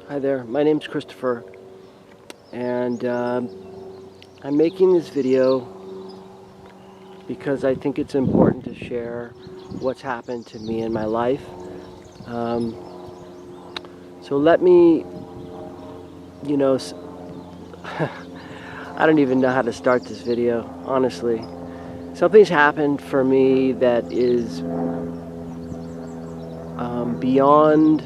Hi there, my name's Christopher, and I'm making this video because I think it's important to share what's happened to me in my life. So let me, I don't even know how to start this video, honestly. Something's happened for me that is beyond.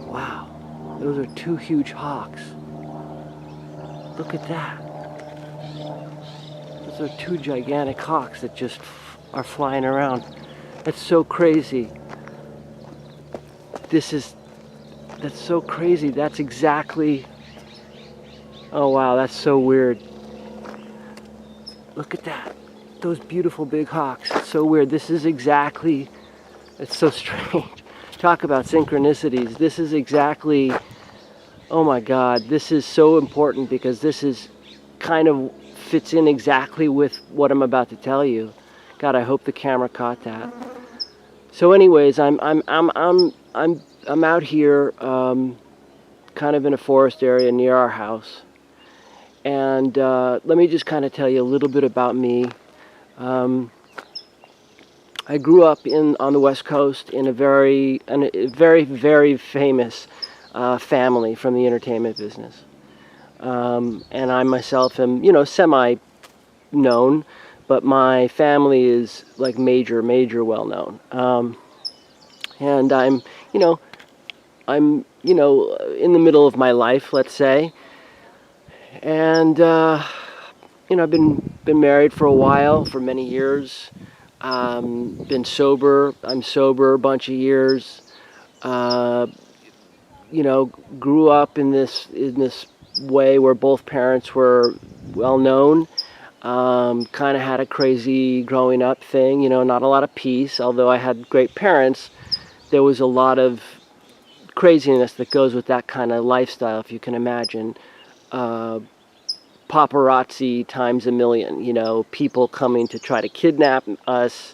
Wow, those are two huge hawks. Look at that. Those are two gigantic hawks that just are flying around. That's so crazy. That's so crazy. That's exactly, oh wow, that's so weird. Look at that. Those beautiful big hawks. It's so weird. This is exactly, it's so strange. Talk about synchronicities. This is exactly, oh my God, this is so important because this is kind of fits in exactly with what I'm about to tell you. God, I hope the camera caught that. So anyways, I'm out here kind of in a forest area near our house. And let me just kind of tell you a little bit about me. I grew up on the West Coast in a very, very famous family from the entertainment business. And I myself am, semi-known, but my family is like major well-known. And I'm in the middle of my life, let's say. And, I've been married for a while, for many years. Been sober. I'm sober a bunch of years. Grew up in this way where both parents were well known. Kind of had a crazy growing up thing. Not a lot of peace. Although I had great parents, there was a lot of craziness that goes with that kind of lifestyle, if you can imagine. Paparazzi times a million, people coming to try to kidnap us,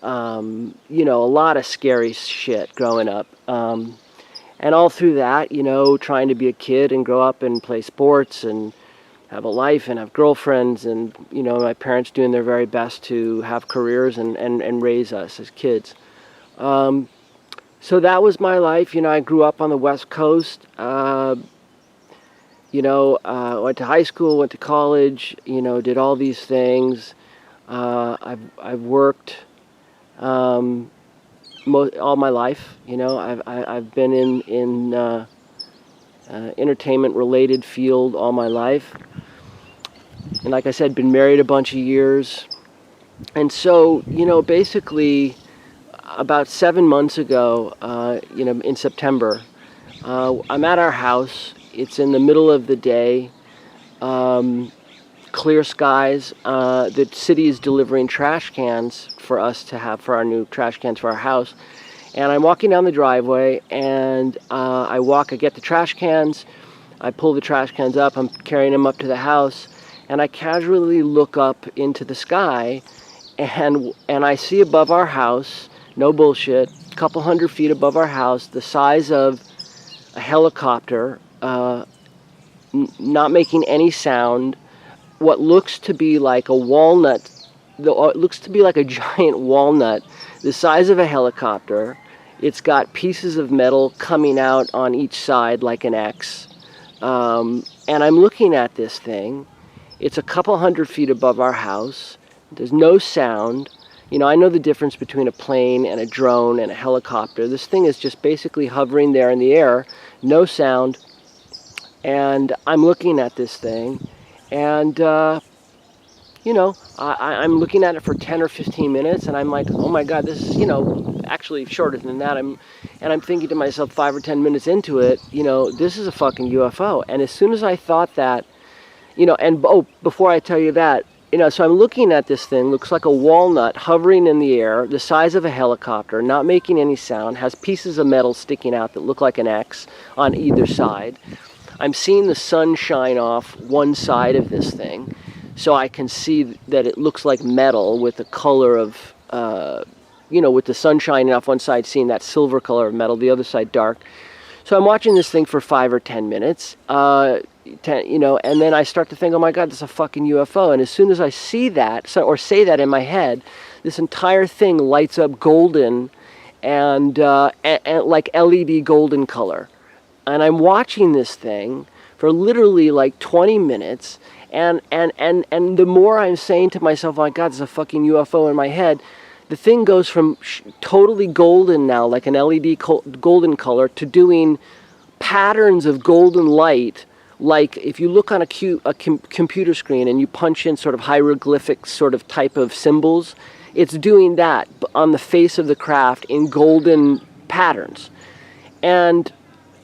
a lot of scary shit growing up. And all through that, trying to be a kid and grow up and play sports and have a life and have girlfriends and, my parents doing their very best to have careers and raise us as kids. So that was my life. I grew up on the West Coast. Went to high school, went to college, did all these things. I've worked all my life. I've been in entertainment-related field all my life. And like I said, been married a bunch of years. And so, basically, about 7 months ago, in September, I'm at our house. It's in the middle of the day, clear skies. The city is delivering trash cans for us to have for our new trash cans for our house. And I'm walking down the driveway, and I get the trash cans. I pull the trash cans up. I'm carrying them up to the house, and I casually look up into the sky, and I see above our house, no bullshit, a couple 100 feet above our house, the size of a helicopter, not making any sound, what looks to be like a walnut, it looks to be like a giant walnut, the size of a helicopter. It's got pieces of metal coming out on each side like an X. And I'm looking at this thing. It's a couple 100 feet above our house. There's no sound. I know the difference between a plane and a drone and a helicopter. This thing is just basically hovering there in the air, no sound. And I'm looking at this thing, and I'm looking at it for 10 or 15 minutes, and I'm like, oh my God, this is, actually shorter than that. I'm thinking to myself 5 or 10 minutes into it, this is a fucking UFO. And as soon as I thought that, before I tell you that, so I'm looking at this thing, looks like a walnut hovering in the air, the size of a helicopter, not making any sound, has pieces of metal sticking out that look like an X on either side. I'm seeing the sun shine off one side of this thing, so I can see that it looks like metal with the color of with the sun shining off one side, seeing that silver color of metal, the other side dark. So I'm watching this thing for 5 or 10 minutes, and then I start to think, oh my God, that's a fucking UFO. And as soon as I see that, or say that in my head, this entire thing lights up golden and like LED golden color. And I'm watching this thing for literally like 20 minutes. And the more I'm saying to myself, oh my God, there's a fucking UFO in my head, the thing goes from totally golden now, like an LED golden color, to doing patterns of golden light. Like if you look on a computer screen and you punch in sort of hieroglyphic sort of type of symbols, it's doing that on the face of the craft in golden patterns. And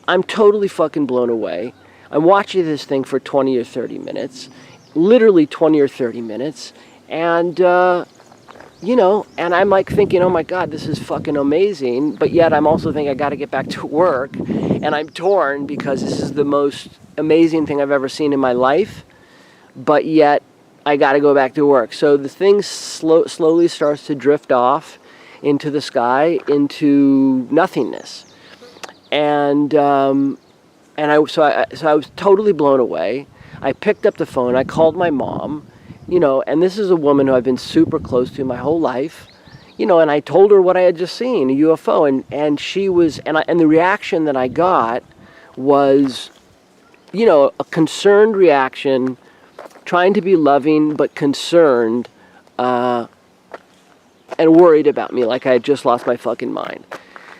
I'm totally fucking blown away. I'm watching this thing for 20 or 30 minutes, literally 20 or 30 minutes, and and I'm like thinking, oh my God, this is fucking amazing, but yet I'm also thinking I got to get back to work, and I'm torn because this is the most amazing thing I've ever seen in my life, but yet I got to go back to work. So the thing slowly starts to drift off into the sky, into nothingness, and I was totally blown away. I picked up the phone, I called my mom, and this is a woman who I've been super close to my whole life, and I told her what I had just seen, a UFO, and she was, and the reaction that I got was, a concerned reaction, trying to be loving but concerned, and worried about me, like I had just lost my fucking mind.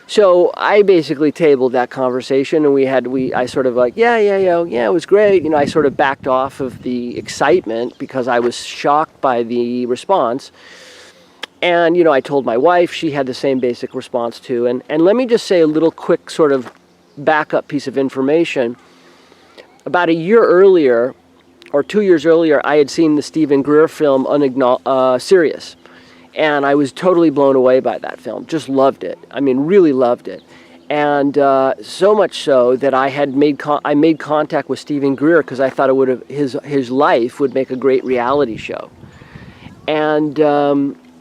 So I basically tabled that conversation, and I sort of like, yeah, it was great. I sort of backed off of the excitement because I was shocked by the response. And, I told my wife, she had the same basic response too. And let me just say a little quick sort of backup piece of information. About a year earlier, or 2 years earlier, I had seen the Steven Greer film, Sirius. And I was totally blown away by that film. Just loved it. I mean, really loved it. And so much so that I made contact with Steven Greer because I thought his life would make a great reality show. And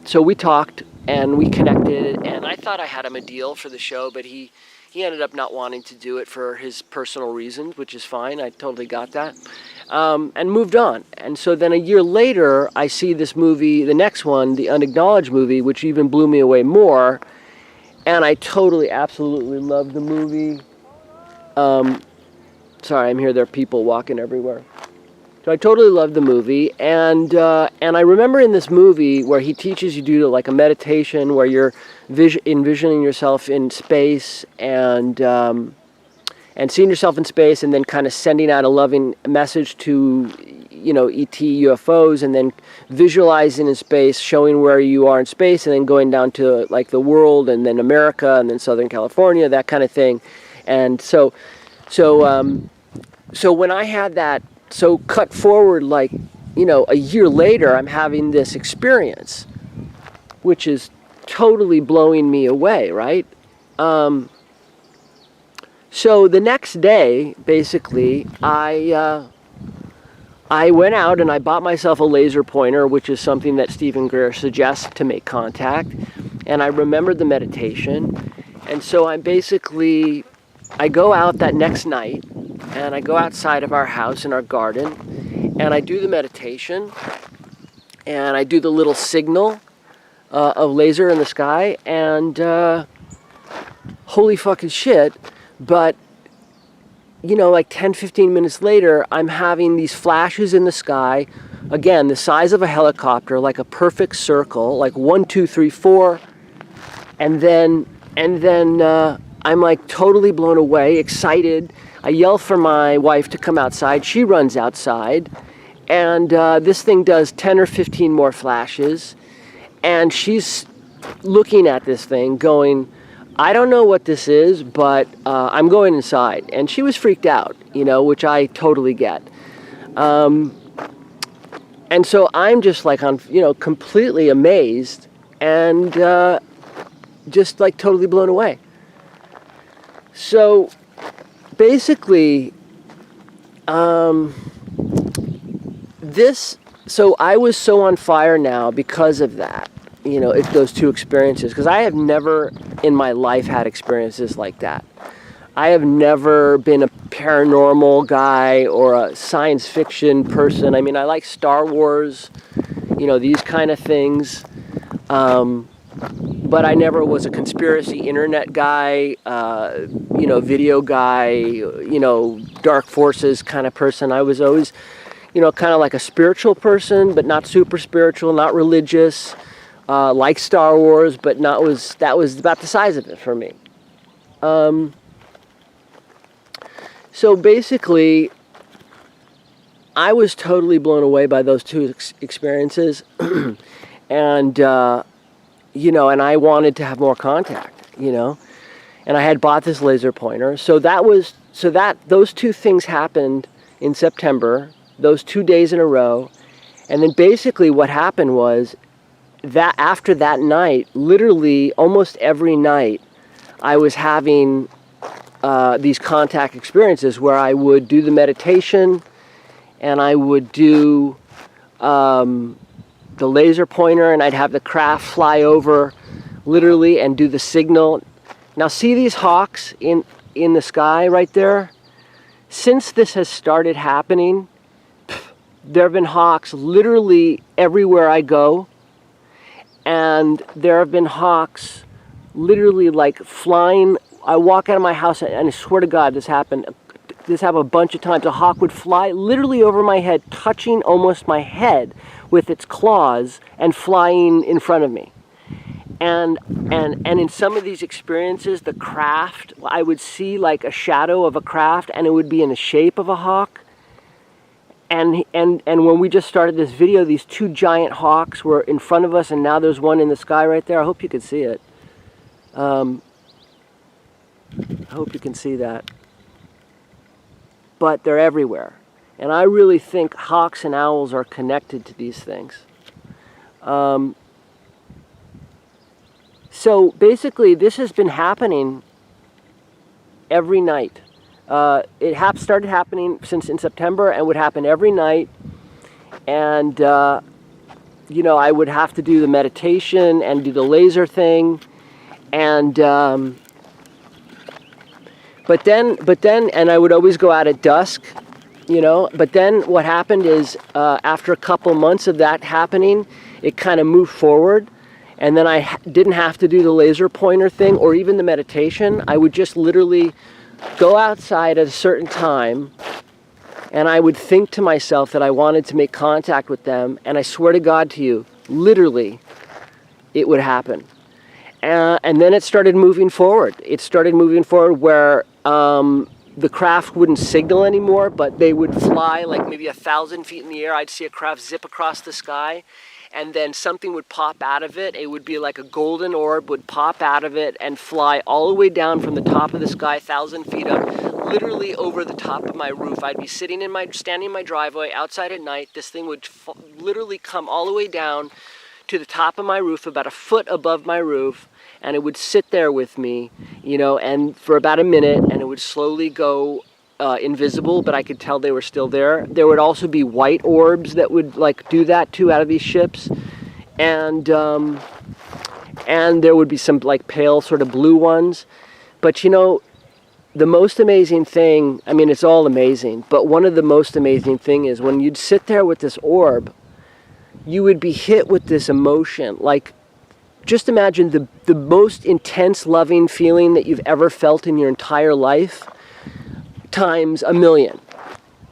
so we talked and we connected, and I thought I had him a deal for the show, but he ended up not wanting to do it for his personal reasons, which is fine. I totally got that. And moved on. And so then a year later, I see this movie, the next one, the Unacknowledged movie, which even blew me away more. And I totally, absolutely loved the movie. Sorry, I'm here. There are people walking everywhere. So I totally loved the movie. And I remember in this movie where he teaches you to do like a meditation where you're envisioning yourself in space and seeing yourself in space, and then kind of sending out a loving message to, ET UFOs, and then visualizing in space, showing where you are in space, and then going down to like the world, and then America, and then Southern California, that kind of thing. And so when I had that, so cut forward like, a year later, I'm having this experience, which is totally blowing me away, right? So the next day, basically, I went out and I bought myself a laser pointer, which is something that Steven Greer suggests to make contact. And I remembered the meditation. And so I go out that next night, and I go outside of our house in our garden, and I do the meditation, and I do the little signal of laser in the sky, and holy fucking shit. But, like 10, 15 minutes later, I'm having these flashes in the sky, again, the size of a helicopter, like a perfect circle, like 1, 2, 3, 4, and then I'm like totally blown away, excited. I yell for my wife to come outside. She runs outside, and this thing does 10 or 15 more flashes, and she's looking at this thing going, I don't know what this is, but I'm going inside. And she was freaked out, which I totally get. And so I'm just like completely amazed and just like totally blown away. So basically, so I was so on fire now because of that. those two experiences, because I have never in my life had experiences like that. I have never been a paranormal guy or a science fiction person. I mean, I like Star Wars, these kind of things. But I never was a conspiracy internet guy, video guy, dark forces kind of person. I was always, kind of like a spiritual person, but not super spiritual, not religious, like Star Wars, but that was about the size of it for me. So basically, I was totally blown away by those two experiences, and and I wanted to have more contact, and I had bought this laser pointer. So those two things happened in September, those 2 days in a row, and then basically what happened was that after that night, literally almost every night, I was having these contact experiences where I would do the meditation, and I would do the laser pointer, and I'd have the craft fly over literally and do the signal. Now see these hawks in the sky right there? Since this has started happening, there have been hawks literally everywhere I go, and there have been hawks literally like flying. I walk out of my house, and I swear to God this happened a bunch of times. A hawk would fly literally over my head, touching almost my head with its claws and flying in front of me. And in some of these experiences, the craft, I would see like a shadow of a craft, and it would be in the shape of a hawk. And when we just started this video, these two giant hawks were in front of us, and now there's one in the sky right there. I hope you can see it. I hope you can see that. But they're everywhere. And I really think hawks and owls are connected to these things. So basically, this has been happening every night. It started happening since in September and would happen every night. And, I would have to do the meditation and do the laser thing. And, but then, and I would always go out at dusk, but then what happened is, after a couple months of that happening, it kind of moved forward. And then I didn't have to do the laser pointer thing or even the meditation. I would just literally go outside at a certain time, and I would think to myself that I wanted to make contact with them, and I swear to God to you, literally, it would happen. And then it started moving forward. It started moving forward where the craft wouldn't signal anymore, but they would fly like maybe 1,000 feet in the air. I'd see a craft zip across the sky, and then something would pop out of it. It would be like a golden orb would pop out of it and fly all the way down from the top of the sky, 1,000 feet up, literally over the top of my roof. I'd be standing in my driveway outside at night. This thing would literally come all the way down to the top of my roof, about a foot above my roof, and it would sit there with me, and for about a minute, and it would slowly go invisible, but I could tell they were still there. There would also be white orbs that would like do that too out of these ships, and there would be some like pale sort of blue ones. But the most amazing thing, I mean, it's all amazing, but one of the most amazing thing is when you'd sit there with this orb, you would be hit with this emotion. Like, just imagine the most intense loving feeling that you've ever felt in your entire life times 1,000,000.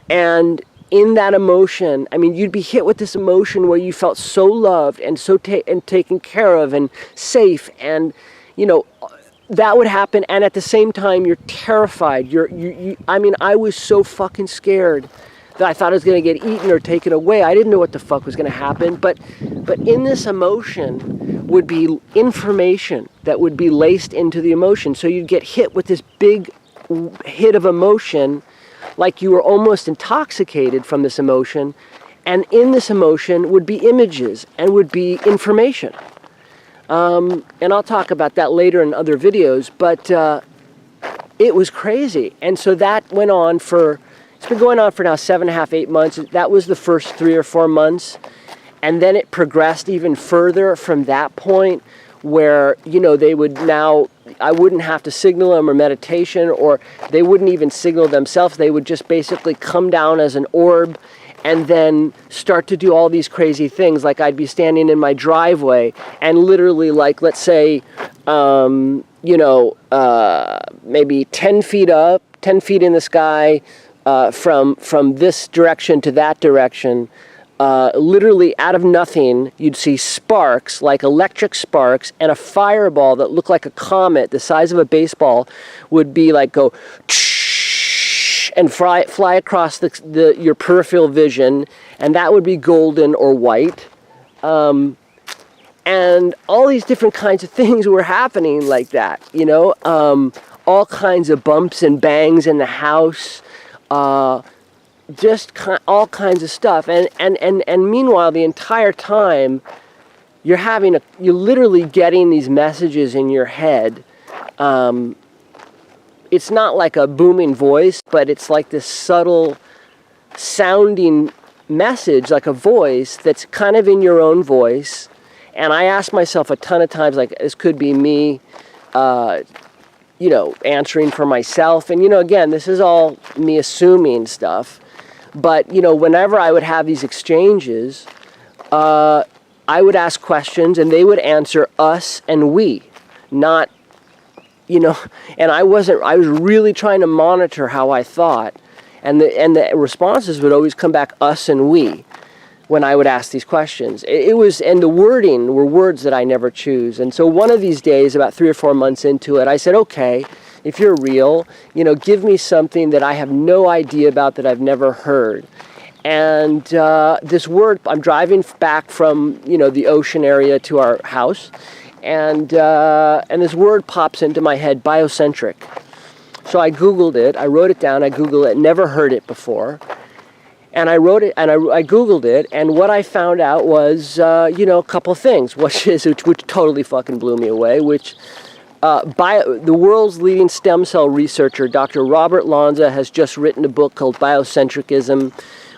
And in that emotion, I mean, you'd be hit with this emotion where you felt so loved and so taken care of and safe, and that would happen. And at the same time, you're terrified. I mean, I was so fucking scared that I thought I was going to get eaten or taken away. I didn't know what the fuck was going to happen. But in this emotion would be information that would be laced into the emotion. So you'd get hit with this big hit of emotion, like you were almost intoxicated from this emotion. And in this emotion would be images and would be information. And I'll talk about that later in other videos, but it was crazy. And so that went on it's been going on for now 7.5, 8 months. That was the first 3 or 4 months. And then it progressed even further from that point where, they would now, I wouldn't have to signal them or meditation, or they wouldn't even signal themselves. They would just basically come down as an orb and then start to do all these crazy things. Like I'd be standing in my driveway and literally, like, let's say, maybe 10 feet up, 10 feet in the sky, from this direction to that direction, literally out of nothing, you'd see sparks, like electric sparks, and a fireball that looked like a comet the size of a baseball would be like go and fly across your peripheral vision, and that would be golden or white. And all these different kinds of things were happening like that, all kinds of bumps and bangs in the house, just all kinds of stuff. And meanwhile, the entire time, you're literally getting these messages in your head. It's not like a booming voice, but it's like this subtle sounding message, like a voice that's kind of in your own voice. And I ask myself a ton of times, like, this could be me, answering for myself. And, again, this is all me assuming stuff. But, whenever I would have these exchanges, I would ask questions and they would answer us and we, not, and I was really trying to monitor how I thought. And the responses would always come back us and we when I would ask these questions. And the wording were words that I never choose. And so one of these days, about 3 or 4 months into it, I said, okay, if you're real, give me something that I have no idea about, that I've never heard. And this word, I'm driving back from, the ocean area to our house, and this word pops into my head, biocentric. So I Googled it, I wrote it down, I Googled it, never heard it before. And I wrote it, and I Googled it, and what I found out was, a couple things, which totally fucking blew me away, which the world's leading stem cell researcher, Dr. Robert Lanza, has just written a book called Biocentricism,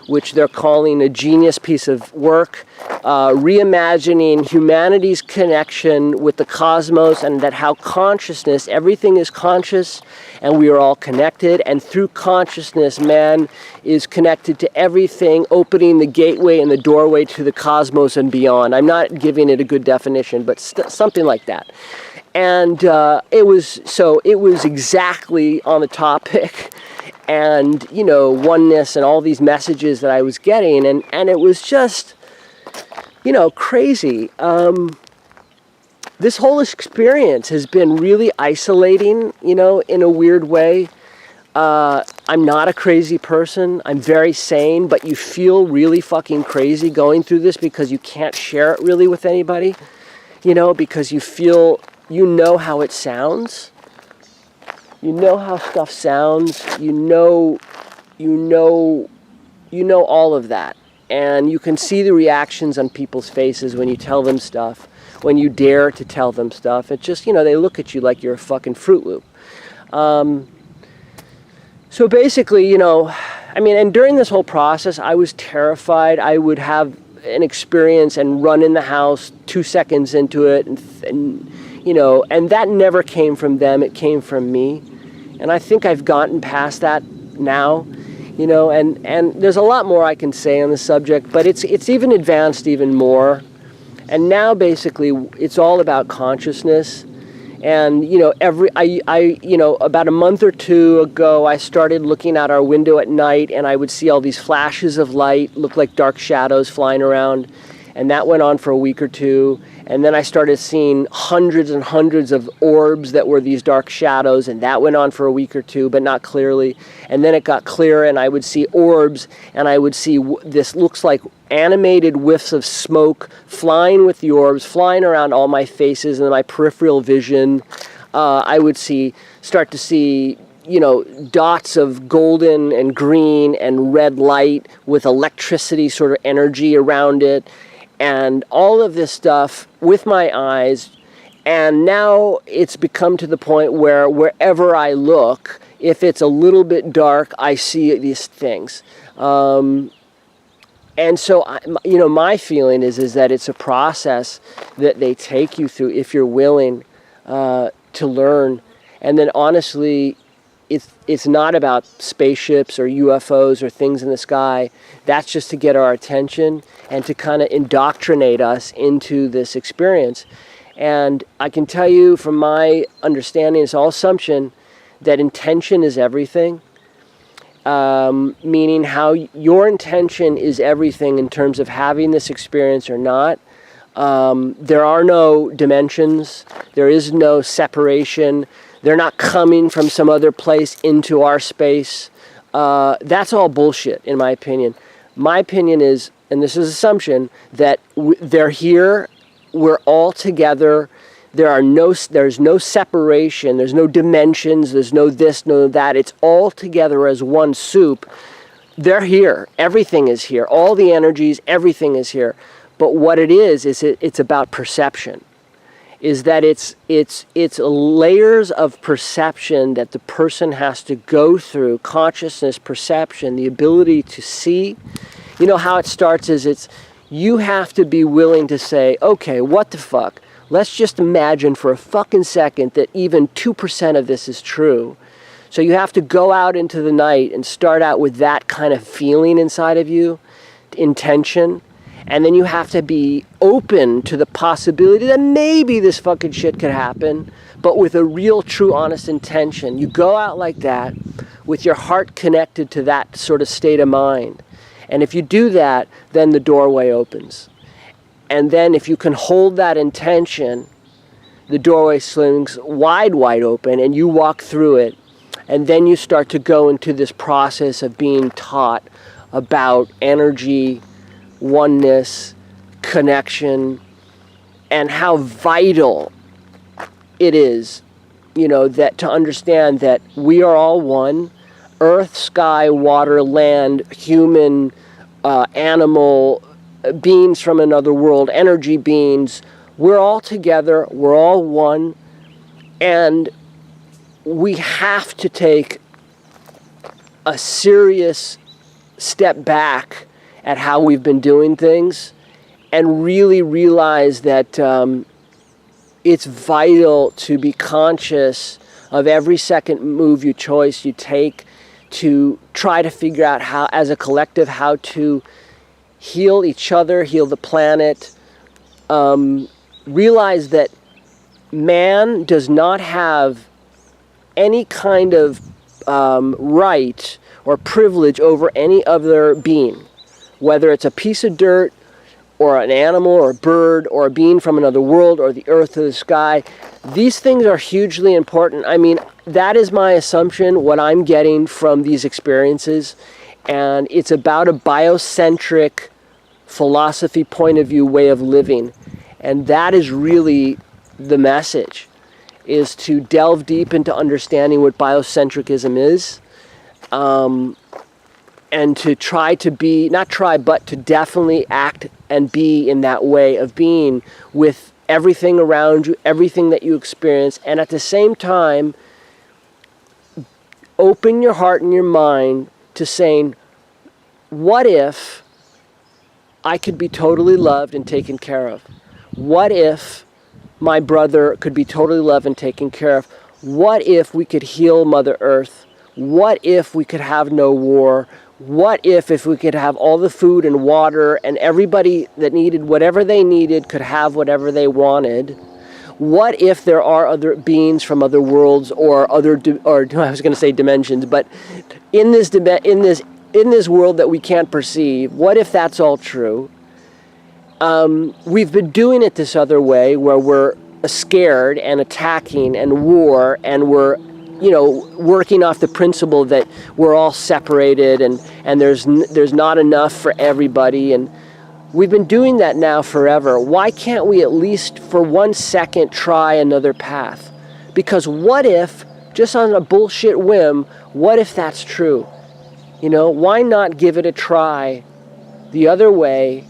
which they're calling a genius piece of work, reimagining humanity's connection with the cosmos, and that how consciousness, everything is conscious, and we are all connected, and through consciousness, man is connected to everything, opening the gateway and the doorway to the cosmos and beyond. I'm not giving it a good definition, but something like that. And it was exactly on the topic, and oneness and all these messages that I was getting, and it was just crazy. This whole experience has been really isolating, in a weird way. I'm not a crazy person. I'm very sane, but you feel really fucking crazy going through this because you can't share it really with anybody, because you feel, how it sounds. How stuff sounds. All of that. And you can see the reactions on people's faces when you tell them stuff, when you dare to tell them stuff. It's just, they look at you like you're a fucking Fruit Loop. So basically, and during this whole process, I was terrified. I would have an experience and run in the house 2 seconds into it, and that never came from them. It came from me. And I think I've gotten past that now, and there's a lot more I can say on the subject, but it's even advanced even more. And now basically it's all about consciousness. And, about a month or two ago, I started looking out our window at night, and I would see all these flashes of light, look like dark shadows flying around. And that went on for a week or two. And then I started seeing hundreds and hundreds of orbs that were these dark shadows, and that went on for a week or two, but not clearly. And then it got clearer, and I would see orbs, and I would see this looks like animated whiffs of smoke flying with the orbs, flying around all my faces and my peripheral vision. I would start to see, dots of golden and green and red light with electricity sort of energy around it. And all of this stuff with my eyes, and now it's become to the point where wherever I look, if it's a little bit dark, I see these things. And so, my feeling is that it's a process that they take you through if you're willing to learn. And then honestly, it's not about spaceships or UFOs or things in the sky. That's just to get our attention and to kind of indoctrinate us into this experience. And I can tell you from my understanding, it's all assumption, that intention is everything. Meaning how your intention is everything in terms of having this experience or not. There are no dimensions. There is no separation. They're not coming from some other place into our space. That's all bullshit, in my opinion. My opinion is, and this is assumption, that they're here, we're all together, there's no separation, there's no dimensions, there's no this, no that, it's all together as one soup. They're here, everything is here, all the energies, everything is here. But what it is it's about perception. Is that it's layers of perception that the person has to go through, consciousness, perception, the ability to see. You know how it starts is you have to be willing to say, okay, what the fuck? Let's just imagine for a fucking second that even 2% of this is true. So you have to go out into the night and start out with that kind of feeling inside of you, intention. And then you have to be open to the possibility that maybe this fucking shit could happen, but with a real, true, honest intention. You go out like that with your heart connected to that sort of state of mind. And if you do that, then the doorway opens. And then if you can hold that intention, the doorway slings wide, wide open, and you walk through it. And then you start to go into this process of being taught about energy, oneness, connection, and how vital it is, that to understand that we are all one. Earth, sky, water, land, human, animal, beings from another world, energy beings. We're all together. We're all one. And we have to take a serious step back at how we've been doing things and really realize that it's vital to be conscious of every second choice you take to try to figure out how, as a collective, how to heal each other, heal the planet. Realize that man does not have any kind of right or privilege over any other being. Whether it's a piece of dirt, or an animal, or a bird, or a being from another world, or the earth or the sky, these things are hugely important. I mean, that is my assumption, what I'm getting from these experiences. And it's about a biocentric philosophy, point of view, way of living. And that is really the message, is to delve deep into understanding what biocentricism is. And to try to be, not try, but to definitely act and be in that way of being with everything around you, everything that you experience, and at the same time, open your heart and your mind to saying, what if I could be totally loved and taken care of? What if my brother could be totally loved and taken care of? What if we could heal Mother Earth? What if we could have no war? What if we could have all the food and water and everybody that needed whatever they needed could have whatever they wanted? What if there are other beings from other worlds or I was going to say dimensions, but in this world that we can't perceive, what if that's all true? We've been doing it this other way where we're scared and attacking and war, and we're working off the principle that we're all separated and there's not enough for everybody. And we've been doing that now forever. Why can't we at least for 1 second try another path? Because what if, just on a bullshit whim, what if that's true? Why not give it a try the other way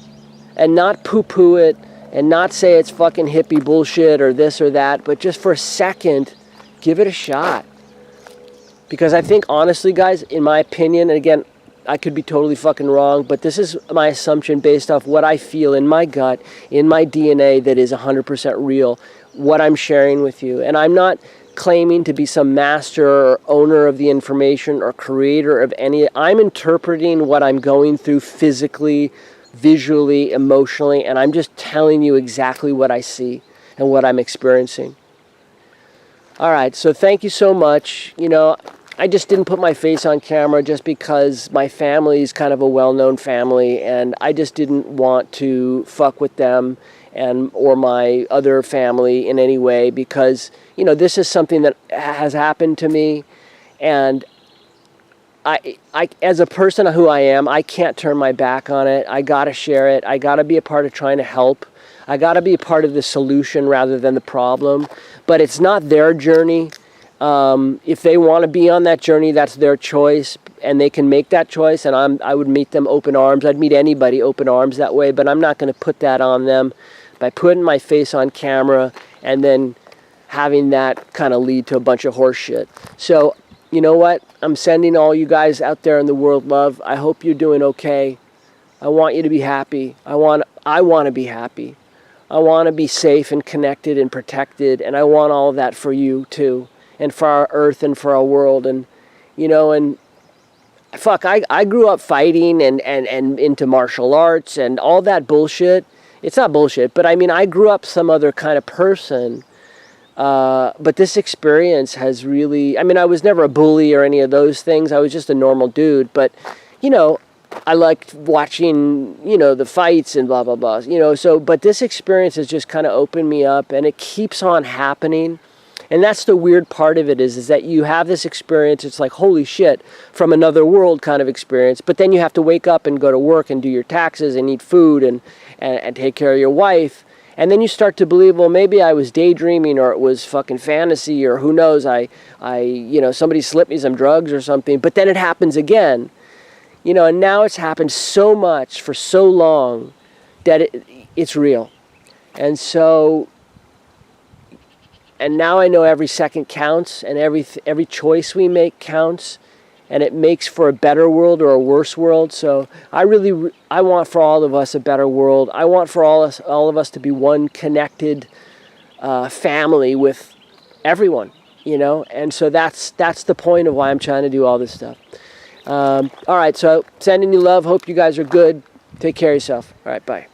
and not poo-poo it and not say it's fucking hippie bullshit or this or that, but just for a second, give it a shot. Because I think, honestly, guys, in my opinion, and again, I could be totally fucking wrong, but this is my assumption based off what I feel in my gut, in my DNA that is 100% real, what I'm sharing with you. And I'm not claiming to be some master or owner of the information or creator of any. I'm interpreting what I'm going through physically, visually, emotionally, and I'm just telling you exactly what I see and what I'm experiencing. All right, so thank you so much. You know, I just didn't put my face on camera just because my family is kind of a well-known family, and I just didn't want to fuck with them and or my other family in any way, because, you know, this is something that has happened to me, and I as a person who I am, I can't turn my back on it. I gotta share it. I gotta be a part of trying to help. I gotta be a part of the solution rather than the problem. But it's not their journey. If they want to be on that journey, that's their choice, and they can make that choice. And I would meet them open arms. I'd meet anybody open arms that way. But I'm not going to put that on them by putting my face on camera and then having that kind of lead to a bunch of horse shit. So, you know what? I'm sending all you guys out there in the world love. I hope you're doing okay. I want you to be happy. I want to be happy. I want to be safe and connected and protected, and I want all of that for you too, and for our earth and for our world. And, you know, and fuck, I grew up fighting and into martial arts and all that bullshit. It's not bullshit, but I mean, I grew up some other kind of person. But this experience has really, I mean, I was never a bully or any of those things. I was just a normal dude. But, you know, I liked watching, you know, the fights and blah, blah, blah. You know, so, but this experience has just kind of opened me up, and it keeps on happening. And that's the weird part of it is that you have this experience, it's like, holy shit, from another world kind of experience. But then you have to wake up and go to work and do your taxes and eat food and take care of your wife. And then you start to believe, well, maybe I was daydreaming, or it was fucking fantasy, or who knows, you know, somebody slipped me some drugs or something. But then it happens again. You know, and now it's happened so much for so long that it's real. And so, and now I know every second counts, and every choice we make counts, and it makes for a better world or a worse world. So I want for all of us a better world. I want for all of us to be one connected family with everyone, you know. And so that's the point of why I'm trying to do all this stuff. All right, so sending you love. Hope you guys are good. Take care of yourself. All right, bye.